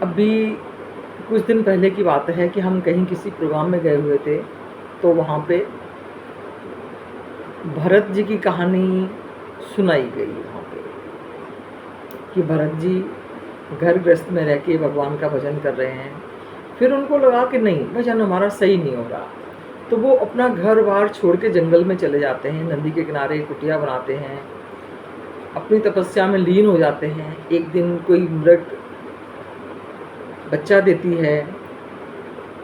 अभी कुछ दिन पहले की बात है कि हम कहीं किसी प्रोग्राम में गए हुए थे, तो वहाँ पे भरत जी की कहानी सुनाई गई वहाँ पे कि भरत जी घर गृहस्थ में रह के भगवान का भजन कर रहे हैं। फिर उनको लगा कि नहीं, भजन हमारा सही नहीं हो रहा, तो वो अपना घर बार छोड़ के जंगल में चले जाते हैं, नदी के किनारे कुटिया बनाते हैं, अपनी तपस्या में लीन हो जाते हैं। एक दिन कोई मृग बच्चा देती है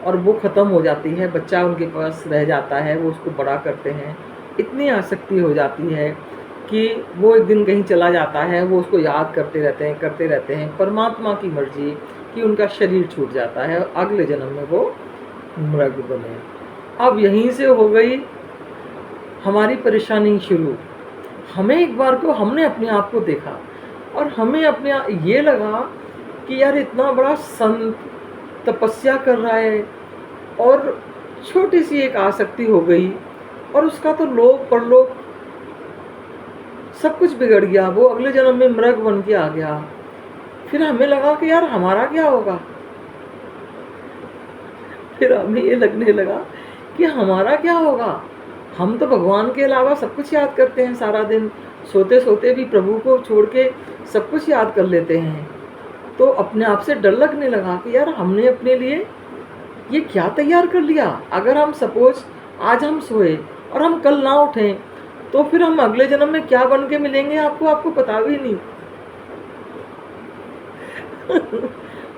और वो ख़त्म हो जाती है, बच्चा उनके पास रह जाता है, वो उसको बड़ा करते हैं। इतनी आसक्ति हो जाती है कि वो एक दिन कहीं चला जाता है, वो उसको याद करते रहते हैं। परमात्मा की मर्जी कि उनका शरीर छूट जाता है और अगले जन्म में वो मृग बने। अब यहीं से हो गई हमारी परेशानी शुरू। हमें एक बार को हमने अपने आप को देखा और हमें अपने ये लगा कि यार इतना बड़ा संत तपस्या कर रहा है और छोटी सी एक आसक्ति हो गई और उसका तो लोक परलोक सब कुछ बिगड़ गया, वो अगले जन्म में मृग बन के आ गया। फिर हमें लगा कि यार हमारा क्या होगा। फिर हमें ये लगने लगा कि हमारा क्या होगा। हम तो भगवान के अलावा सब कुछ याद करते हैं, सारा दिन सोते सोते भी प्रभु को छोड़ के सब कुछ याद कर लेते हैं। तो अपने आप से डर लगने लगा कि यार हमने अपने लिए ये क्या तैयार कर लिया। अगर हम सपोज आज हम सोए और हम कल ना उठें, तो फिर हम अगले जन्म में क्या बन के मिलेंगे आपको पता भी नहीं।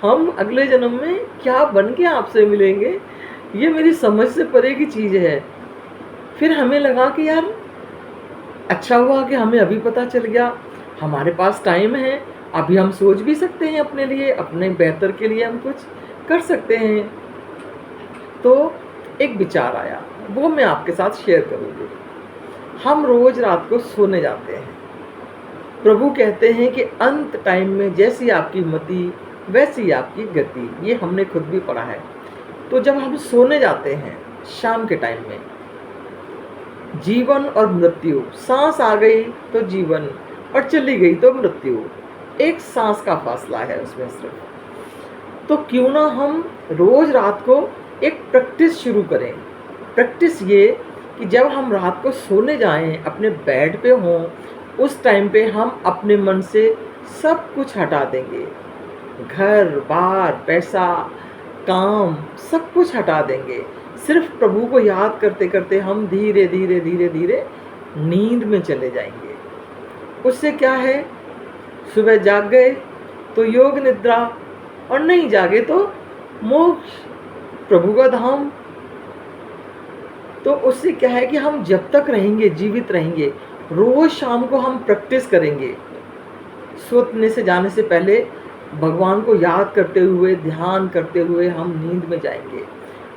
हम अगले जन्म में क्या बन के आपसे मिलेंगे, ये मेरी समझ से परे की चीज़ है। फिर हमें लगा कि यार अच्छा हुआ कि हमें अभी पता चल गया, हमारे पास टाइम है, अभी हम सोच भी सकते हैं अपने लिए, अपने बेहतर के लिए हम कुछ कर सकते हैं। तो एक विचार आया, वो मैं आपके साथ शेयर करूँगी। हम रोज़ रात को सोने जाते हैं, प्रभु कहते हैं कि अंत टाइम में जैसी आपकी मति वैसी आपकी गति, ये हमने खुद भी पढ़ा है। तो जब हम सोने जाते हैं शाम के टाइम में, जीवन और मृत्यु, सांस आ गई तो जीवन और चली गई तो मृत्यु, एक सांस का फासला है उसमें सिर्फ। तो क्यों ना हम रोज़ रात को एक प्रैक्टिस शुरू करें। प्रैक्टिस ये कि जब हम रात को सोने जाएं, अपने बेड पे हों, उस टाइम पे हम अपने मन से सब कुछ हटा देंगे, घर बार पैसा काम सब कुछ हटा देंगे। सिर्फ प्रभु को याद करते करते हम धीरे धीरे धीरे धीरे नींद में चले जाएंगे। उससे क्या है, सुबह जाग गए तो योग निद्रा और नहीं जागे तो मोक्ष, प्रभु का धाम। तो उससे क्या है कि हम जब तक रहेंगे, जीवित रहेंगे, रोज शाम को हम प्रैक्टिस करेंगे। सोने से जाने से पहले भगवान को याद करते हुए, ध्यान करते हुए हम नींद में जाएंगे।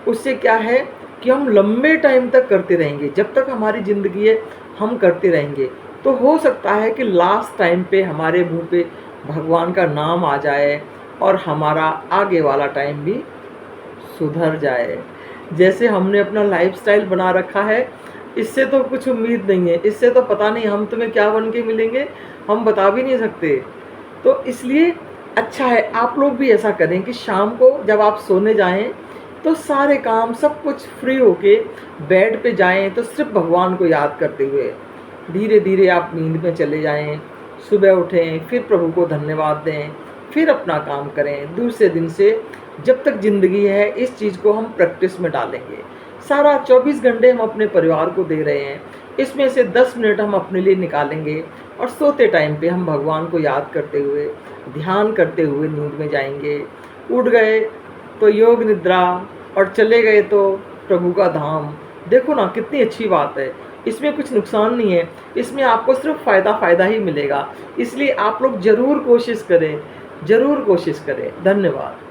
उससे क्या है कि हम लंबे टाइम तक करते रहेंगे, जब तक हमारी ज़िंदगी है हम करते रहेंगे। तो हो सकता है कि लास्ट टाइम पे हमारे मुंह पे भगवान का नाम आ जाए और हमारा आगे वाला टाइम भी सुधर जाए। जैसे हमने अपना लाइफस्टाइल बना रखा है, इससे तो कुछ उम्मीद नहीं है, इससे तो पता नहीं हम तुम्हें क्या बन के मिलेंगे, हम बता भी नहीं सकते। तो इसलिए अच्छा है आप लोग भी ऐसा करें कि शाम को जब आप सोने जाएं तो सारे काम सब कुछ फ्री होके बेड पे जाएं, तो सिर्फ भगवान को याद करते हुए धीरे धीरे आप नींद में चले जाएं। सुबह उठें, फिर प्रभु को धन्यवाद दें, फिर अपना काम करें। दूसरे दिन से जब तक ज़िंदगी है इस चीज़ को हम प्रैक्टिस में डालेंगे। सारा 24 घंटे हम अपने परिवार को दे रहे हैं, इसमें से 10 मिनट हम अपने लिए निकालेंगे और सोते टाइम पे हम भगवान को याद करते हुए, ध्यान करते हुए नींद में जाएंगे। उठ गए तो योग निद्रा और चले गए तो प्रभु का धाम। देखो ना कितनी अच्छी बात है, इसमें कुछ नुकसान नहीं है, इसमें आपको सिर्फ फ़ायदा ही मिलेगा। इसलिए आप लोग ज़रूर कोशिश करें, ज़रूर कोशिश करें। धन्यवाद।